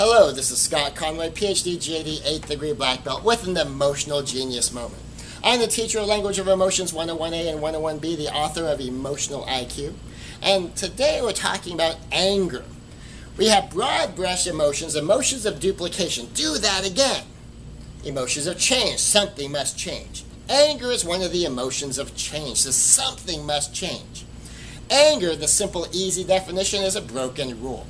Hello, this is Scot, Conway, PhD, GAD, 8th degree black belt with an emotional genius moment. I'm the teacher of Language of Emotions 101A and 101B, the author of Emotional IQ. And today we're talking about anger. We have broad brush emotions, emotions of duplication, do that again. Emotions of change, something must change. Anger is one of the emotions of change, so something must change. Anger, the simple, easy definition, is a broken rule.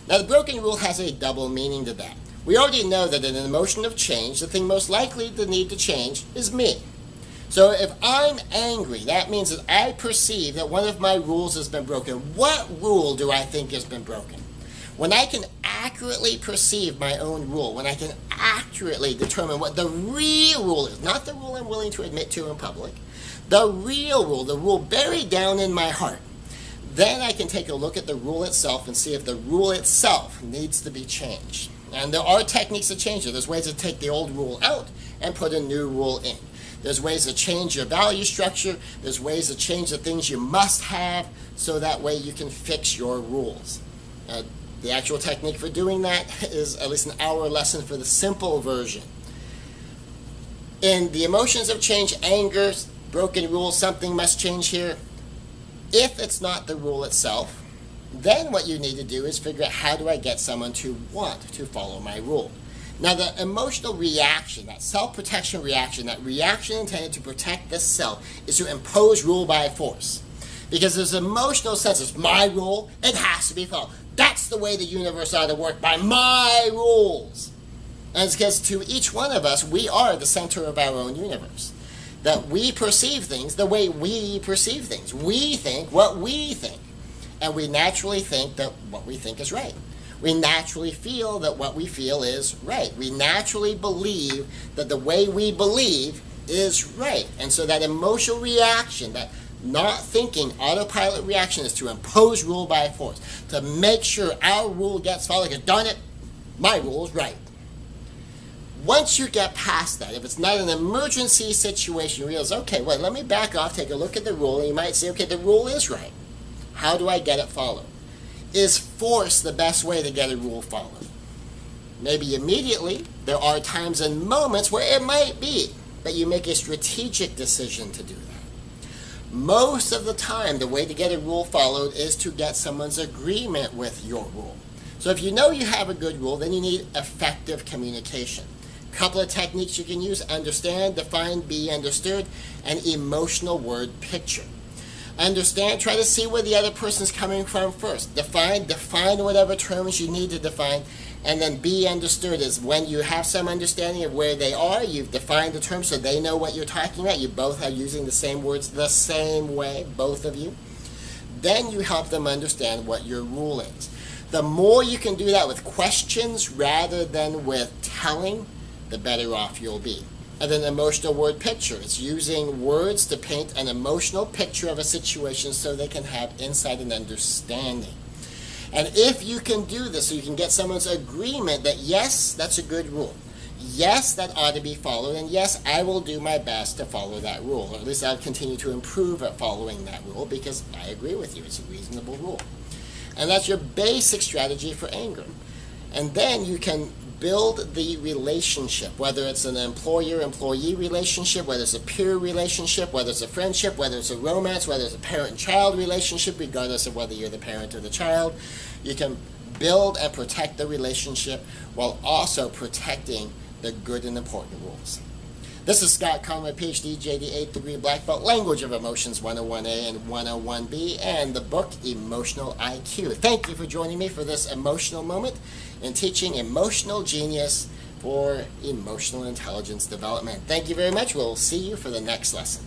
Now, the broken rule has a double meaning to that. We already know that in an emotion of change, the thing most likely to need to change is me. So if I'm angry, that means that I perceive that one of my rules has been broken. What rule do I think has been broken? When I can accurately perceive my own rule, when I can accurately determine what the real rule is, not the rule I'm willing to admit to in public, the real rule, the rule buried down in my heart, then I can take a look at the rule itself and see if the rule itself needs to be changed. And there are techniques to change it. There's ways to take the old rule out and put a new rule in. There's ways to change your value structure. There's ways to change the things you must have so that way you can fix your rules. The actual technique for doing that is at least an hour lesson for the simple version. In the emotions of change, anger, broken rules, something must change here. If it's not the rule itself, then what you need to do is figure out how do I get someone to want to follow my rule. Now, the emotional reaction, that self-protection reaction, that reaction intended to protect the self, is to impose rule by force. Because there's an emotional sense, it's my rule, it has to be followed. That's the way the universe ought to work, by my rules. And it's because to each one of us, we are the center of our own universe. That we perceive things the way we perceive things. We think what we think. And we naturally think that what we think is right. We naturally feel that what we feel is right. We naturally believe that the way we believe is right. And so that emotional reaction, that not thinking autopilot reaction, is to impose rule by force. To make sure our rule gets followed. Because darn it, my rule is right. Once you get past that, if it's not an emergency situation, you realize, okay, well, let me back off, take a look at the rule, and you might say, okay, the rule is right. How do I get it followed? Is force the best way to get a rule followed? Maybe immediately. There are times and moments where it might be, but you make a strategic decision to do that. Most of the time, the way to get a rule followed is to get someone's agreement with your rule. So if you know you have a good rule, then you need effective communication. Couple of techniques you can use: understand, define, be understood, and emotional word picture. Understand, try to see where the other person's coming from first. Define whatever terms you need to define, and then be understood is when you have some understanding of where they are, you've defined the terms so they know what you're talking about, you both are using the same words the same way, both of you. Then you help them understand what your rule is. The more you can do that with questions rather than with telling, the better off you'll be. And then emotional word picture. It's using words to paint an emotional picture of a situation so they can have insight and understanding. And if you can do this, so you can get someone's agreement that yes, that's a good rule. Yes, that ought to be followed. And yes, I will do my best to follow that rule. Or at least I'll continue to improve at following that rule because I agree with you. It's a reasonable rule. And that's your basic strategy for anger. And then you can build the relationship, whether it's an employer-employee relationship, whether it's a peer relationship, whether it's a friendship, whether it's a romance, whether it's a parent-child relationship, regardless of whether you're the parent or the child. You can build and protect the relationship while also protecting the good and important rules. This is Scot, Conway, PhD, GAD, 8th degree black belt, Language of Emotions 101A and 101B, and the book Emotional IQ. Thank you for joining me for this emotional moment in teaching emotional genius for emotional intelligence development. Thank you very much. We'll see you for the next lesson.